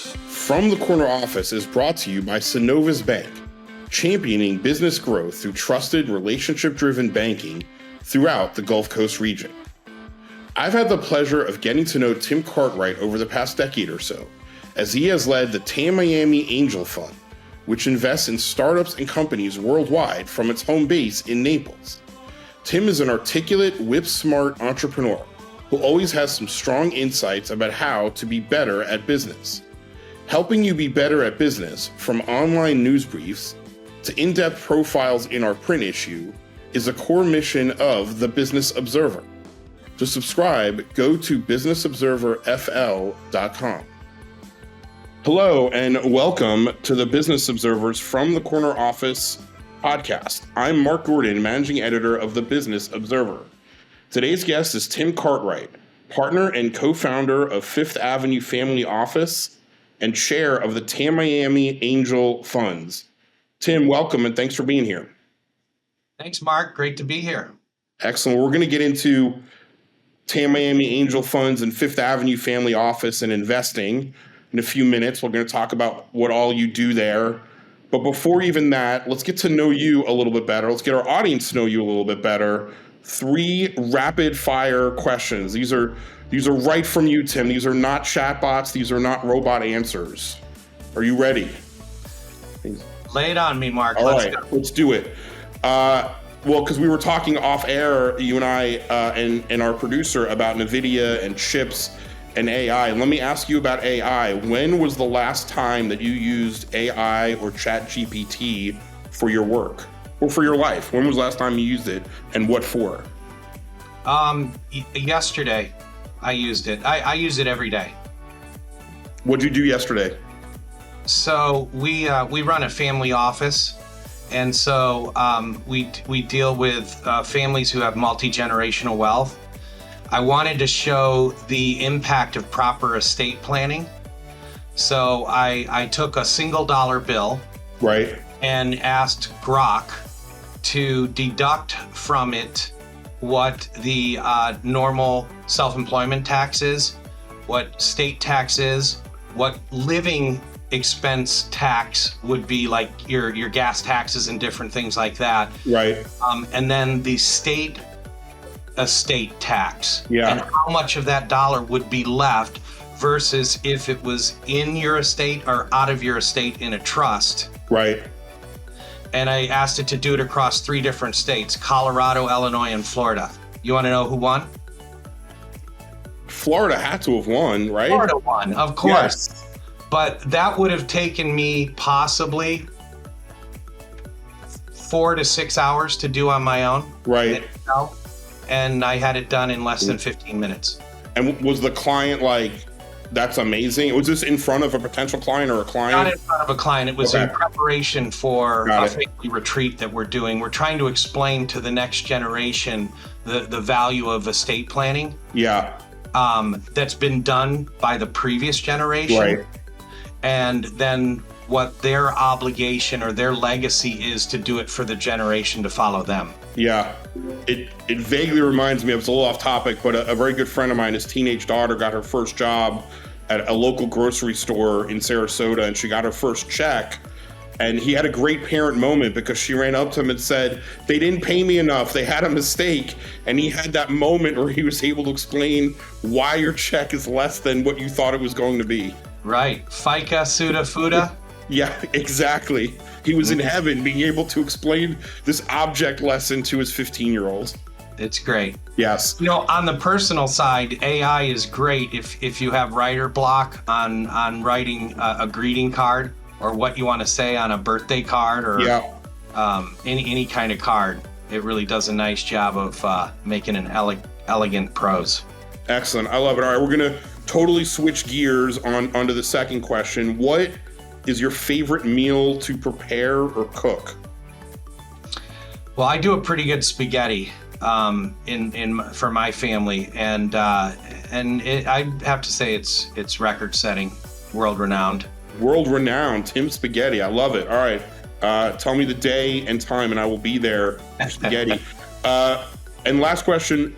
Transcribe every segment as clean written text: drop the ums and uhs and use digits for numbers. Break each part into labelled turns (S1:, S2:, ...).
S1: From the Corner Office is brought to you by Synovus Bank, championing business growth through trusted, relationship-driven banking throughout the Gulf Coast region. I've had the pleasure of getting to know Tim Cartwright over the past decade or so, as he has led the Tamiami Angel Fund, which invests in startups and companies worldwide from its home base in Naples. Tim is an articulate, whip-smart entrepreneur who always has some strong insights about how to be better at business. Helping you be better at business, from online news briefs to in-depth profiles in our print issue, is a core mission of the Business Observer. To subscribe, go to businessobserverfl.com. Hello, and welcome to the Business Observer's From the Corner Office podcast. I'm Mark Gordon, managing editor of the Business Observer. Today's guest is Tim Cartwright, partner and co-founder of Fifth Avenue Family Office and chair of the Tamiami Angel Funds. Tim, welcome, and thanks for being here.
S2: Thanks, Mark. Great to be here.
S1: Excellent. We're going to get into Tamiami Angel Funds and Fifth Avenue Family Office and investing in a few minutes. We're going to talk about what all you do there. But before even that, let's get to know you a little bit better. Let's get our audience to know you a little bit better. 3 rapid fire questions. These are right from you, Tim. These are not chatbots. These are not robot answers. Are you ready?
S2: Lay it on me, Mark.
S1: All right, let's do it. Well, because we were talking off air, you and I and our producer, about NVIDIA and chips and AI. And let me ask you about AI. When was the last time that you used AI or ChatGPT for your work or for your life? When was the last time you used it, and what for?
S2: Yesterday, I used it. I use it every day.
S1: What'd you do yesterday?
S2: So we run a family office, and so we deal with families who have multi-generational wealth. I wanted to show the impact of proper estate planning. So I took a single dollar bill,
S1: right,
S2: and asked Grok to deduct from it what the normal self-employment tax is, what state tax is, what living expense tax would be, like your gas taxes and different things like that.
S1: Right.
S2: And then the state estate tax.
S1: Yeah.
S2: And how much of that dollar would be left versus if it was in your estate or out of your estate in a trust.
S1: Right.
S2: And I asked it to do it across 3 different states: Colorado, Illinois, and Florida. You want to know who won?
S1: Florida had to have won, right?
S2: Florida won, of course.
S1: Yes.
S2: But that would have taken me possibly 4 to 6 hours to do on my own.
S1: Right.
S2: And I had it done in less than 15 minutes.
S1: And was the client like, that's amazing? Was this in front of a potential client or a client?
S2: Not in front of a client. It was in preparation for a family retreat that we're doing. We're trying to explain to the next generation the value of estate planning.
S1: Yeah.
S2: That's been done by the previous generation.
S1: Right.
S2: And then what their obligation or their legacy is to do it for the generation to follow them.
S1: Yeah. It vaguely reminds me of, it's a little off topic, but a very good friend of mine, his teenage daughter got her first job at a local grocery store in Sarasota, and she got her first check. And he had a great parent moment because she ran up to him and said, they didn't pay me enough. They had a mistake. And he had that moment where he was able to explain why your check is less than what you thought it was going to be.
S2: Right. FICA, SUDA, FUDA.
S1: Yeah, exactly. He was in heaven being able to explain this object lesson to his 15-year-old.
S2: It's great.
S1: Yes.
S2: You know, on the personal side, AI is great if you have writer block on writing a greeting card or what you want to say on a birthday card or any kind of card. It really does a nice job of making an elegant prose.
S1: Excellent. I love it. All right, we're going to totally switch gears onto the second question. What is your favorite meal to prepare or cook?
S2: Well, I do a pretty good spaghetti for my family, and I have to say it's record-setting, world-renowned.
S1: World-renowned Tim Spaghetti. I love it. All right, tell me the day and time, and I will be there for spaghetti. And last question: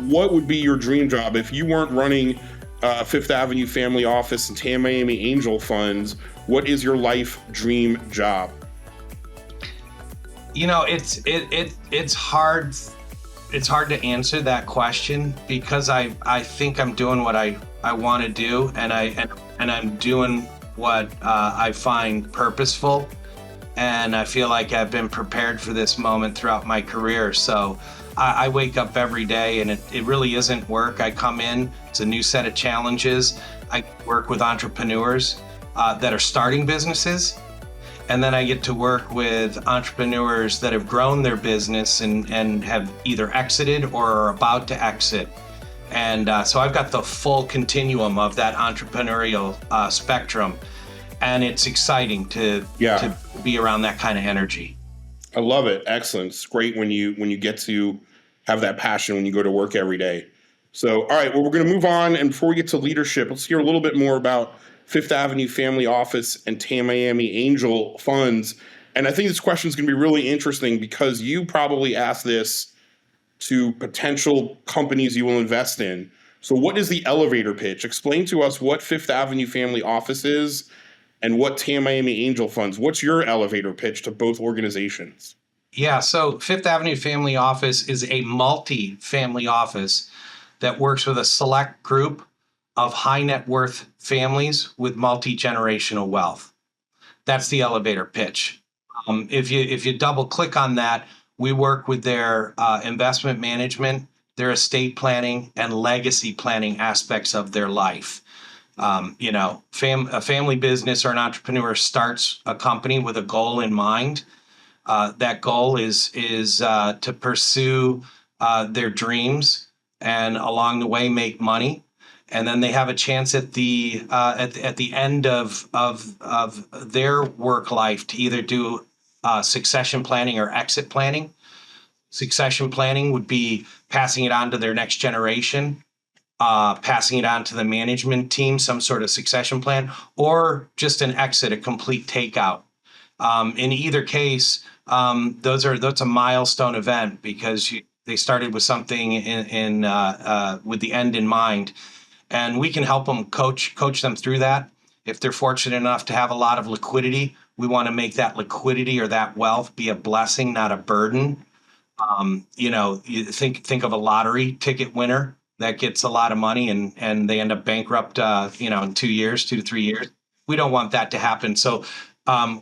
S1: what would be your dream job if you weren't running Fifth Avenue Family Office and Tamiami Angel Funds, what is your life dream job?
S2: It's hard. It's hard to answer that question because I think I'm doing what I want to do, and I'm doing what I find purposeful, and I feel like I've been prepared for this moment throughout my career. So I wake up every day, and it really isn't work. I come in, it's a new set of challenges. I work with entrepreneurs that are starting businesses. And then I get to work with entrepreneurs that have grown their business and have either exited or are about to exit. And so I've got the full continuum of that entrepreneurial spectrum. And it's exciting to be around that kind of energy.
S1: I love it. Excellent. It's great when you get to have that passion when you go to work every day. So, all right, well, we're going to move on. And before we get to leadership, let's hear a little bit more about Fifth Avenue Family Office and Tamiami Angel Funds. And I think this question is going to be really interesting because you probably asked this to potential companies you will invest in. So what is the elevator pitch? Explain to us what Fifth Avenue Family Office is and what Tamiami Angel Funds. What's your elevator pitch to both organizations?
S2: Yeah, so Fifth Avenue Family Office is a multi-family office that works with a select group of high net worth families with multi-generational wealth. That's the elevator pitch. If you double click on that, we work with their investment management, their estate planning, and legacy planning aspects of their life. A family business or an entrepreneur starts a company with a goal in mind. That goal is to pursue their dreams and along the way make money. And then they have a chance at the end of their work life to either do succession planning or exit planning. Succession planning would be passing it on to their next generation, passing it on to the management team, some sort of succession plan, or just an exit, a complete takeout. In either case, that's a milestone event because they started with something with the end in mind. And we can help them coach them through that. If they're fortunate enough to have a lot of liquidity, we want to make that liquidity or that wealth be a blessing, not a burden. You think of a lottery ticket winner that gets a lot of money and they end up bankrupt, in 2 years, 2 to 3 years. We don't want that to happen. So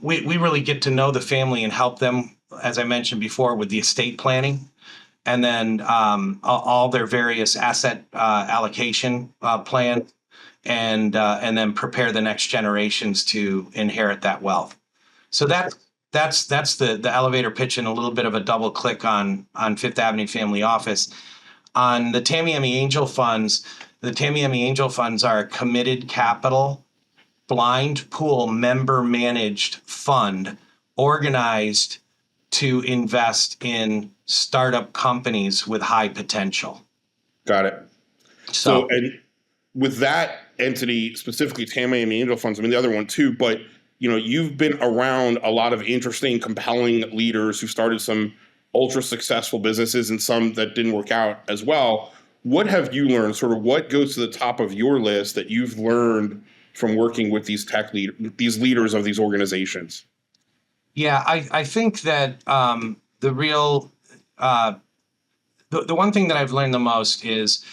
S2: we really get to know the family and help them, as I mentioned before, with the estate planning. And then all their various asset allocation plans, and then prepare the next generations to inherit that wealth. So that's the elevator pitch and a little bit of a double click on Fifth Avenue Family Office. On the Tamiami Angel Funds, the Tamiami Angel Funds are a committed capital, blind pool member managed fund organized to invest in startup companies with high potential.
S1: Got it. So and with that entity, specifically Tamiami Angel Funds, I mean, the other one too, but you've been around a lot of interesting, compelling leaders who started some ultra successful businesses and some that didn't work out as well. What have you learned? Sort of what goes to the top of your list that you've learned from working with these these leaders of these organizations?
S2: Yeah, I think that the real the one thing that I've learned the most is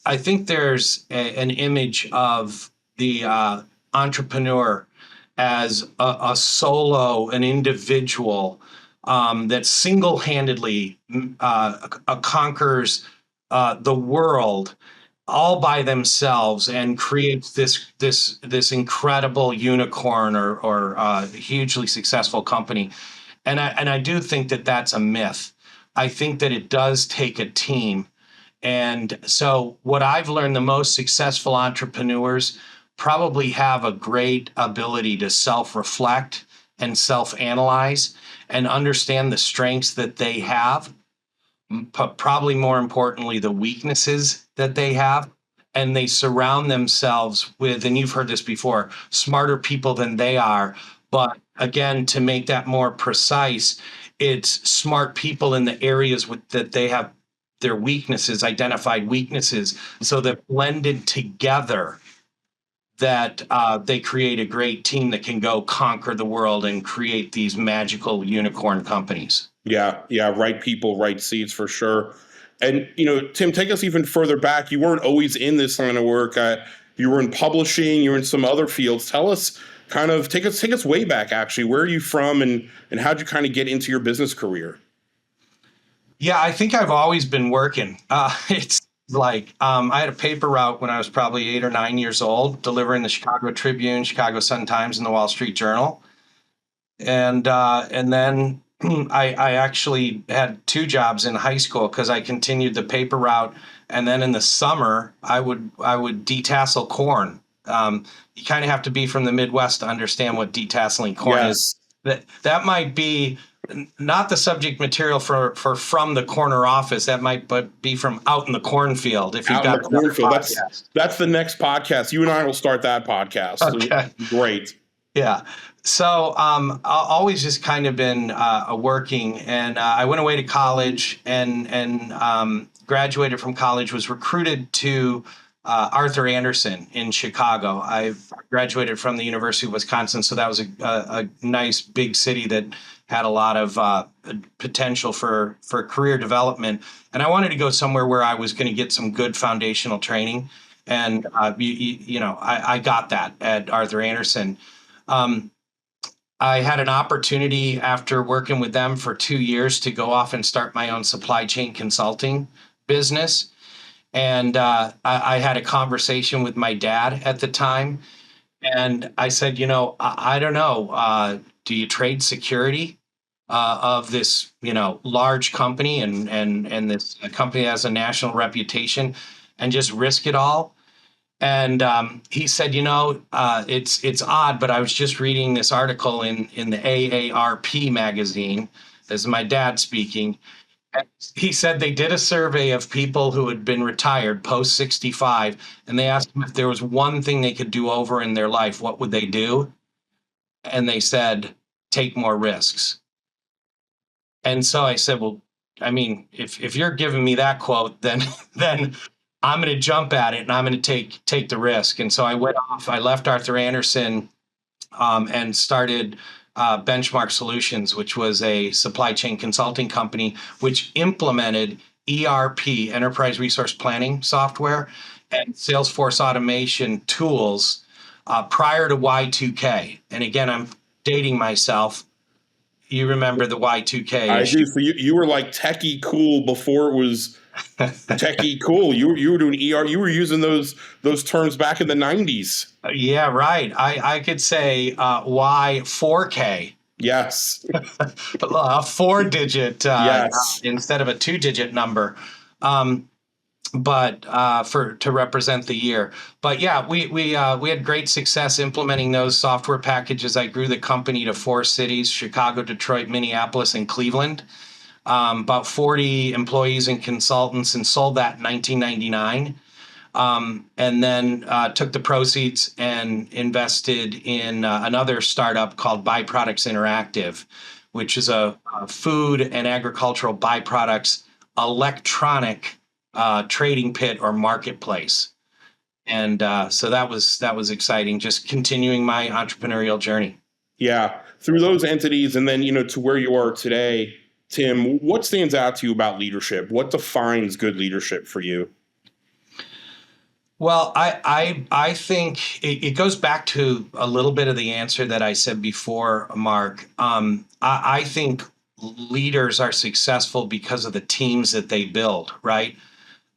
S2: I think there's an image of the entrepreneur as a solo, an individual that single-handedly conquers the world all by themselves and creates this incredible unicorn or hugely successful company. And I do think that that's a myth. I think that it does take a team. And so what I've learned, the most successful entrepreneurs probably have a great ability to self-reflect and self-analyze and understand the strengths that they have, but probably more importantly, the weaknesses that they have. And they surround themselves with, and you've heard this before, smarter people than they are. But again, to make that more precise, it's smart people in the areas that they have their weaknesses, identified weaknesses, so that blended together, that they create a great team that can go conquer the world and create these magical unicorn companies.
S1: Yeah, right people, right seats for sure. And Tim, take us even further back. You weren't always in this line of work. You were in publishing. You were in some other fields. Tell us, kind of take us way back. Actually, where are you from, and how'd you kind of get into your business career?
S2: Yeah, I think I've always been working. It's like I had a paper route when I was probably 8 or 9 years old, delivering the Chicago Tribune, Chicago Sun-Times, and the Wall Street Journal. And then I actually had 2 jobs in high school because I continued the paper route. And then in the summer, I would detassel corn. You kind of have to be from the Midwest to understand what detasseling corn is. That might be not the subject material for From the Corner Office. That might be from Out in the Cornfield. If you've got the cornfield,
S1: that's the next podcast. You and I will start that podcast.
S2: Okay.
S1: Great.
S2: Yeah. So I've always just kind of been working, and I went away to college and graduated from college, was recruited to Arthur Andersen in Chicago. I graduated from the University of Wisconsin, so that was a nice big city that had a lot of potential for career development. And I wanted to go somewhere where I was going to get some good foundational training. And, I got that at Arthur Andersen. I had an opportunity after working with them for 2 years to go off and start my own supply chain consulting business. And I had a conversation with my dad at the time. And I said, I don't know, do you trade security of this, large company and this company that has a national reputation and just risk it all? And he said, it's odd, but I was just reading this article in the AARP magazine. This is my dad speaking. And he said they did a survey of people who had been retired post 65, and they asked them if there was one thing they could do over in their life, what would they do? And they said, take more risks. And so I said, well, I mean, if you're giving me that quote, then I'm going to jump at it and I'm going to take the risk. And so I went off. I left Arthur Andersen and started Benchmark Solutions, which was a supply chain consulting company, which implemented ERP, Enterprise Resource Planning software, and Salesforce automation tools prior to Y2K. And again, I'm dating myself. You remember the Y2K?
S1: I do. So you were like techie cool before it was techie cool. You were doing ER. You were using those terms back in the 90s.
S2: Yeah, right. I could say Y4K.
S1: Yes.
S2: A 4-digit
S1: yes.
S2: Instead of a 2-digit number. But to represent the year. But yeah, we had great success implementing those software packages. I grew the company to 4 cities: Chicago, Detroit, Minneapolis, and Cleveland. About 40 employees and consultants, and sold that in 1999. And then took the proceeds and invested in another startup called Byproducts Interactive, which is a food and agricultural byproducts electronic trading pit or marketplace. And so that was exciting, just continuing my entrepreneurial journey.
S1: Yeah, through those entities, and then to where you are today, Tim, what stands out to you about leadership? What defines good leadership for you?
S2: Well, I think it goes back to a little bit of the answer that I said before, Mark. I think leaders are successful because of the teams that they build, right?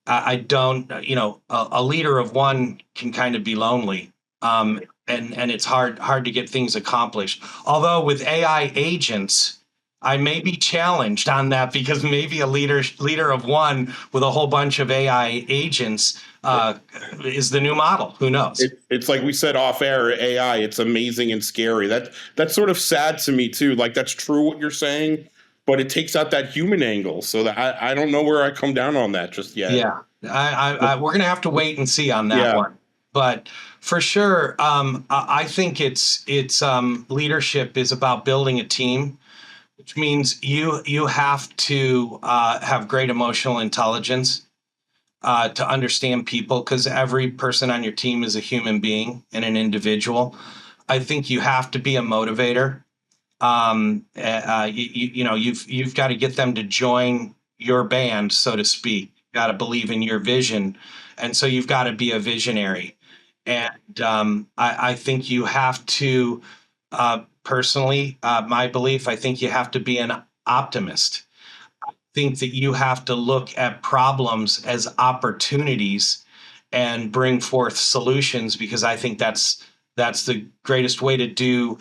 S2: I don't, a leader of one can kind of be lonely, and it's hard to get things accomplished. Although with AI agents, I may be challenged on that, because maybe a leader of one with a whole bunch of AI agents is the new model. Who knows?
S1: It's like we said off air, AI, it's amazing and scary. That's sort of sad to me too. Like, that's true what you're saying, but it takes out that human angle. So that I don't know where I come down on that just yet.
S2: Yeah, we're going to have to wait and see on that one. But for sure, I think it's leadership is about building a team which means you have to have great emotional intelligence to understand people, because every person on your team is a human being and an individual. I think you have to be a motivator. You've got to get them to join your band, so to speak. You got to believe in your vision, and so you've got to be a visionary. And I think you have to, personally, my belief, I think you have to be an optimist. I think that you have to look at problems as opportunities and bring forth solutions, because I think that's the greatest way to do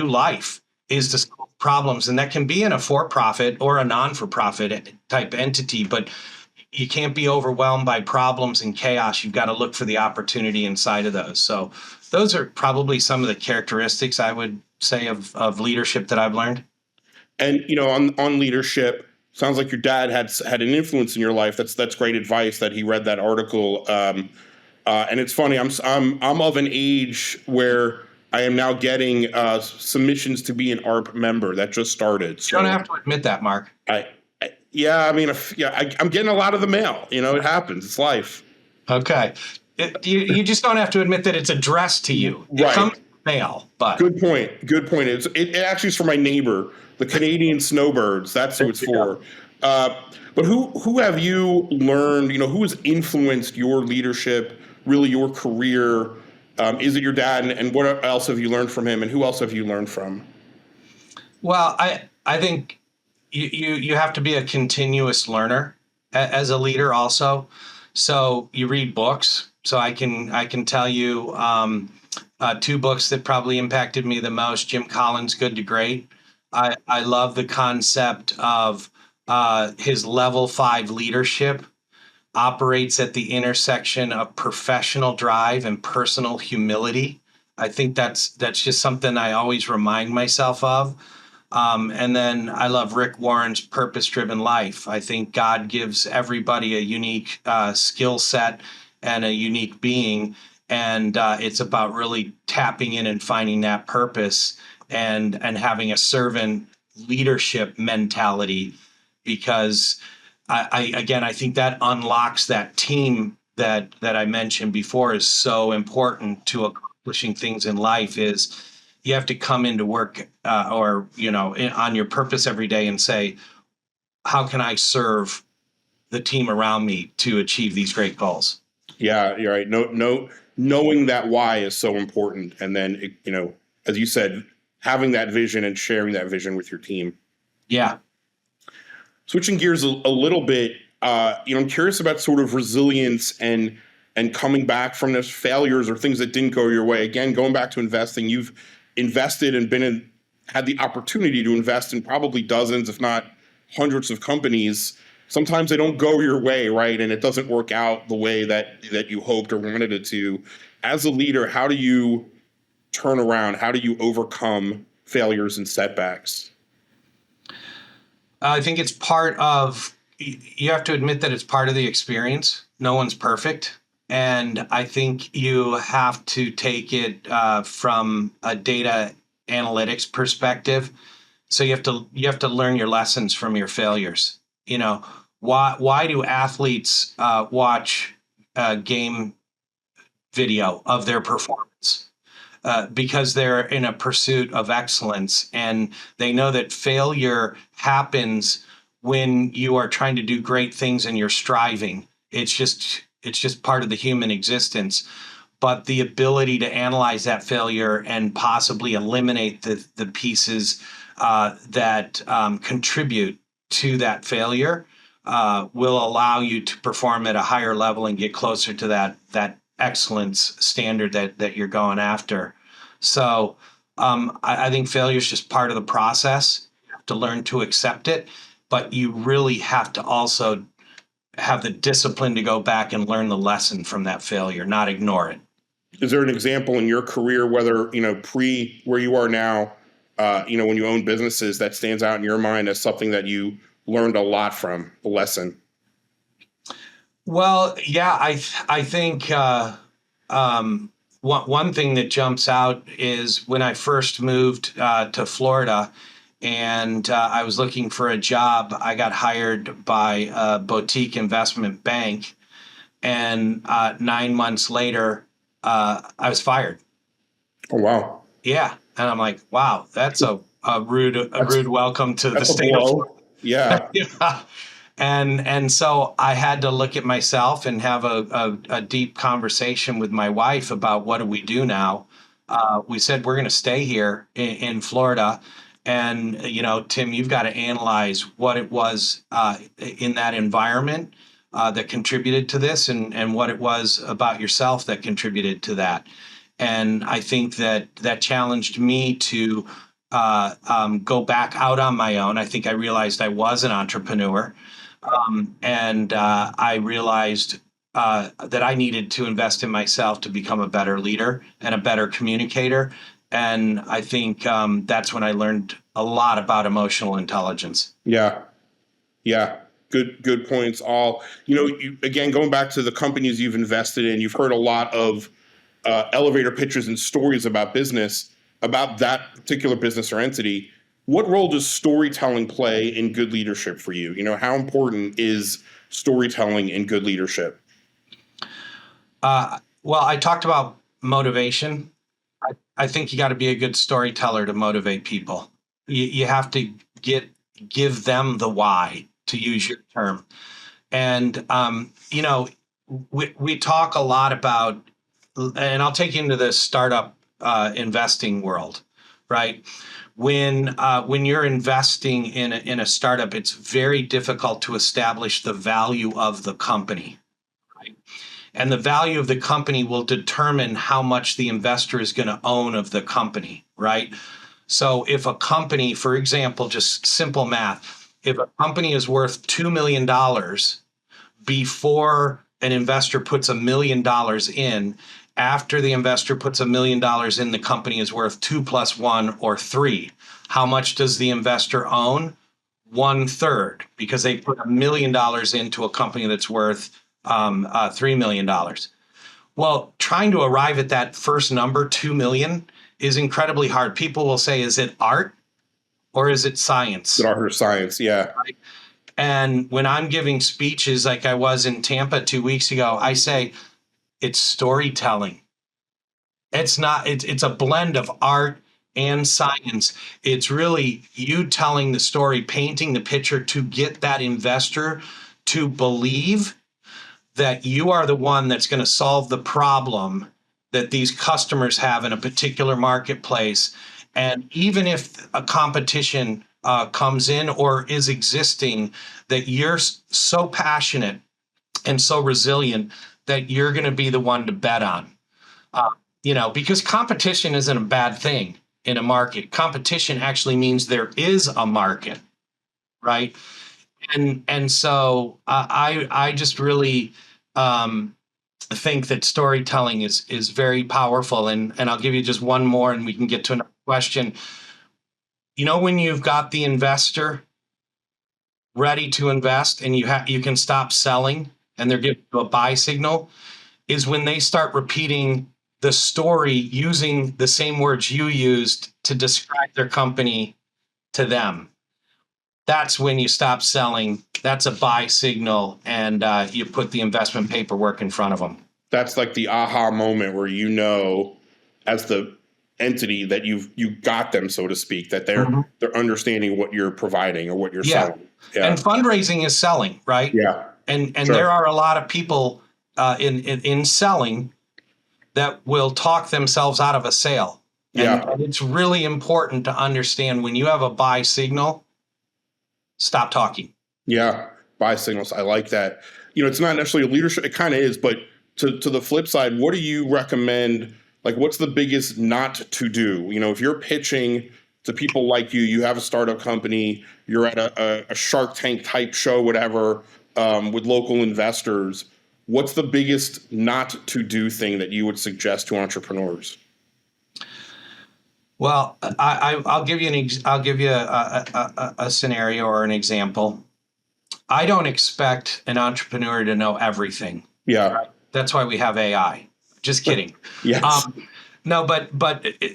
S2: life, is to solve problems. And that can be in a for-profit or a non-for-profit type entity, but you can't be overwhelmed by problems and chaos. You've got to look for the opportunity inside of those. So those are probably some of the characteristics, I would say, of leadership that I've learned.
S1: And on leadership, sounds like your dad had an influence in your life. That's great advice that he read that article. And it's funny. I'm of an age where I am now getting submissions to be an ARP member. That just started. So
S2: You don't have to admit that, Mark.
S1: I'm getting a lot of the mail. It happens. It's life.
S2: Okay. You just don't have to admit that it's addressed to you. It
S1: Right.
S2: comes in the mail, but
S1: Good point. It actually is for my neighbor, the Canadian snowbirds. That's who it's for. But who have you learned? Who has influenced your leadership, really your career? Is it your dad? And what else have you learned from him? And who else have you learned from?
S2: Well, I think you have to be a continuous learner as a leader also. So you read books. So I can tell you two books that probably impacted me the most: Jim Collins' Good to Great. I love the concept of his level 5 leadership operates at the intersection of professional drive and personal humility. I think that's just something I always remind myself of. And then I love Rick Warren's Purpose-Driven Life. I think God gives everybody a unique skill set and a unique being. And it's about really tapping in and finding that purpose and having a servant leadership mentality, because I think that unlocks that team that I mentioned before is so important to accomplishing things in life. Is you have to come into work on your purpose every day and say, how can I serve the team around me to achieve these great goals?
S1: Yeah, you're right. Knowing that why is so important. And then, as you said, having that vision and sharing that vision with your team.
S2: Yeah.
S1: Switching gears a little bit, I'm curious about sort of resilience and coming back from those failures or things that didn't go your way. Again, going back to investing, you've invested and had the opportunity to invest in probably dozens, if not hundreds of companies. Sometimes they don't go your way, right? And it doesn't work out the way that you hoped or wanted it to. As a leader, how do you turn around? How do you overcome failures and setbacks?
S2: I think you have to admit that it's part of the experience. No one's perfect. And I think you have to take it from a data analytics perspective. So you have to learn your lessons from your failures. Why do athletes watch game video of their performance? Because they're in a pursuit of excellence, and they know that failure happens when you are trying to do great things and you're striving. It's just part of the human existence. But the ability to analyze that failure and possibly eliminate the pieces that contribute to that failure will allow you to perform at a higher level and get closer to that excellence standard that you're going after. So I think failure is just part of the process. You have to learn to accept it, but you really have to also have the discipline to go back and learn the lesson from that failure, not ignore it.
S1: Is there an example in your career, whether, pre where you are now, when you own businesses, that stands out in your mind as something that you learned a lot from, a lesson?
S2: Well, yeah, I think one thing that jumps out is when I first moved to Florida and I was looking for a job, I got hired by a boutique investment bank. And 9 months later, I was fired.
S1: Oh, wow.
S2: Yeah. And I'm like, wow, that's a rude welcome to the
S1: That's a
S2: state of
S1: blow.
S2: Florida.
S1: Yeah.
S2: Yeah. And so I had to look at myself and have a deep conversation with my wife about what do we do now. We said we're going to stay here in Florida, and Tim, you've got to analyze what it was in that environment that contributed to this, and what it was about yourself that contributed to that. And I think that challenged me to go back out on my own. I think I realized I was an entrepreneur. And I realized that I needed to invest in myself to become a better leader and a better communicator. And I think that's when I learned a lot about emotional intelligence.
S1: Yeah. Yeah. Good points. All, again, going back to the companies you've invested in, you've heard a lot of elevator pitches and stories about business, about that particular business or entity. What role does storytelling play in good leadership for you? How important is storytelling in good leadership?
S2: Well, I talked about motivation. I think you got to be a good storyteller to motivate people. You have to give them the why, to use your term. And we talk a lot about, and I'll take you into the startup investing world, right? When you're investing in a startup, it's very difficult to establish the value of the company, right? And the value of the company will determine how much the investor is going to own of the company, right? So if a company, for example, just simple math, if a company is worth $2 million before an investor puts $1 million in, after the investor puts $1 million in, the company is worth 2 + 1 or 3. How much does the investor own? 1/3, because they put $1 million into a company that's worth $3 million. Well, trying to arrive at that first number, 2 million, is incredibly hard. People will say, is it art or is it science?
S1: Art or science, yeah.
S2: Right? And when I'm giving speeches like I was in Tampa 2 weeks ago, I say, it's storytelling. It's not, it's a blend of art and science. It's really you telling the story, painting the picture to get that investor to believe that you are the one that's going to solve the problem that these customers have in a particular marketplace. And even if a competition comes in or is existing, that you're so passionate and so resilient that you're going to be the one to bet on. Because competition isn't a bad thing in a market. Competition actually means there is a market, right? And so I just really think that storytelling is very powerful. And I'll give you just one more, and we can get to another question. When you've got the investor ready to invest, and you can stop selling, and they're giving you a buy signal, is when they start repeating the story using the same words you used to describe their company to them. That's when you stop selling. That's a buy signal, and you put the investment paperwork in front of them.
S1: That's like the aha moment where as the entity, that you got them, so to speak, that they're understanding what you're providing or what you're selling.
S2: Yeah. And fundraising is selling, right?
S1: Yeah.
S2: And
S1: Sure.
S2: There are a lot of people in selling that will talk themselves out of a sale. And it's really important to understand when you have a buy signal, stop talking.
S1: Yeah. Buy signals. I like that. It's not necessarily leadership. It kind of is, but to the flip side, what do you recommend? Like, what's the biggest not to do? If you're pitching to people like you have a startup company, you're at a Shark Tank type show, whatever, with local investors, what's the biggest not to do thing that you would suggest to entrepreneurs?
S2: Well, I'll give you a scenario or an example. I don't expect an entrepreneur to know everything.
S1: Yeah.
S2: Right? That's why we have AI. Just kidding.
S1: Yes.
S2: No, but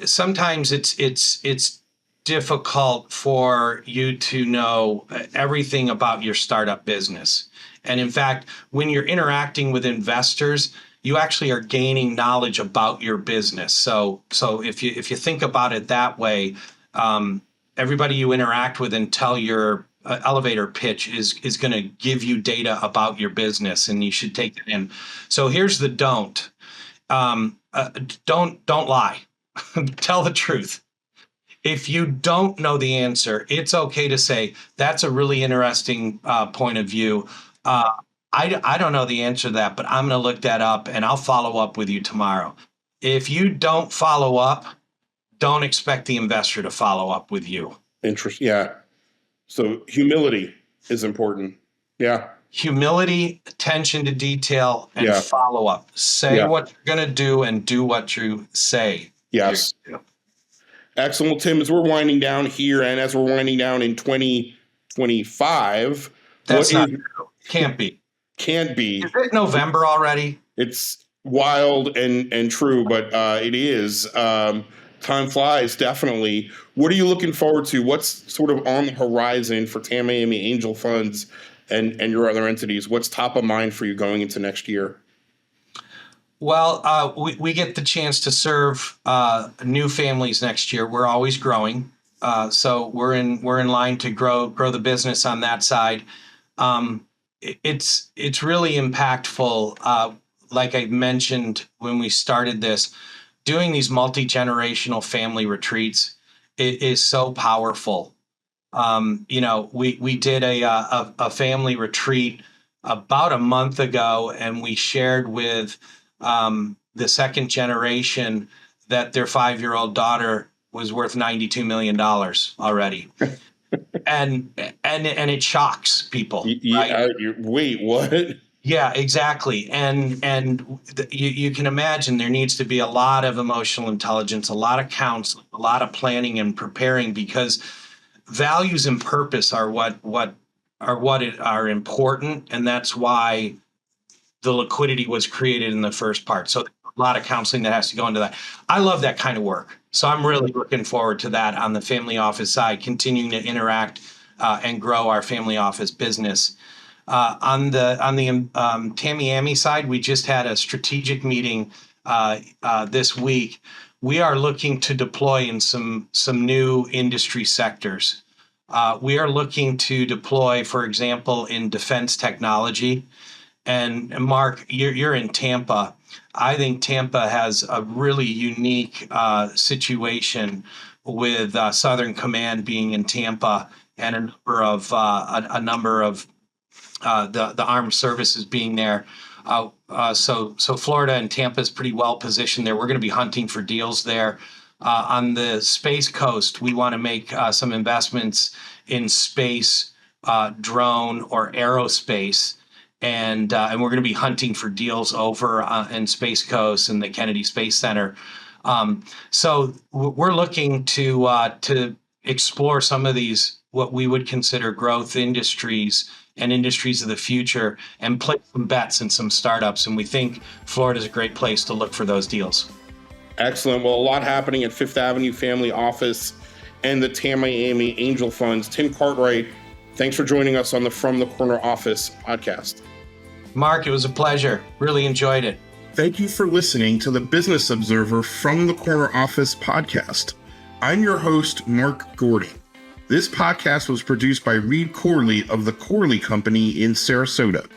S2: sometimes it's difficult for you to know everything about your startup business. And in fact, when you're interacting with investors, you actually are gaining knowledge about your business. So if you think about it that way, everybody you interact with and tell your elevator pitch is going to give you data about your business, and you should take it in. So here's the don't. Don't lie. Tell the truth. If you don't know the answer, it's okay to say, that's a really interesting point of view. I don't know the answer to that, but I'm going to look that up and I'll follow up with you tomorrow. If you don't follow up, don't expect the investor to follow up with you.
S1: Interesting. Yeah. So humility is important. Yeah.
S2: Humility, attention to detail, and follow up. Say what you're going to do and do what you say.
S1: Yes. Excellent. Well, Tim, as we're winding down here and as we're winding down in 2025,
S2: that's not true. Can't be.
S1: Can't be.
S2: Is it November already?
S1: It's wild and true, but it is. Time flies, definitely. What are you looking forward to? What's sort of on the horizon for Tamiami Angel Funds and your other entities? What's top of mind for you going into next year?
S2: Well, we get the chance to serve new families next year. We're always growing, so we're in line to grow the business on that side. It's really impactful. Like I mentioned when we started this, doing these multi-generational family retreats is so powerful. We did a family retreat about a month ago, and we shared with the second generation that their 5-year-old daughter was worth $92 million already. and it shocks people. Right?
S1: Wait, what?
S2: Yeah, exactly. And you can imagine there needs to be a lot of emotional intelligence, a lot of counseling, a lot of planning and preparing, because values and purpose are what are important, and that's why the liquidity was created in the first part. So a lot of counseling that has to go into that. I love that kind of work. So I'm really looking forward to that on the family office side, continuing to interact and grow our family office business. On the Tamiami side, we just had a strategic meeting this week. We are looking to deploy in some new industry sectors. We are looking to deploy, for example, in defense technology. And Mark, you're in Tampa. I think Tampa has a really unique situation with Southern Command being in Tampa and a number of the armed services being there. So Florida and Tampa is pretty well positioned there. We're going to be hunting for deals there. On the Space Coast, we want to make some investments in space, drone, or aerospace. And we're going to be hunting for deals over in Space Coast and the Kennedy Space Center. So we're looking to explore some of these, what we would consider growth industries and industries of the future, and place some bets in some startups. And we think Florida is a great place to look for those deals.
S1: Excellent. Well, a lot happening at Fifth Avenue Family Office and the Tamiami Angel Funds. Tim Cartwright, thanks for joining us on the From the Corner Office podcast.
S2: Mark, it was a pleasure. Really enjoyed it.
S1: Thank you for listening to the Business Observer From the Corner Office podcast. I'm your host, Mark Gordon. This podcast was produced by Reed Corley of the Corley Company in Sarasota.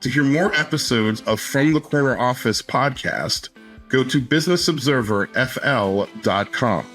S1: To hear more episodes of From the Corner Office podcast, go to businessobserverfl.com.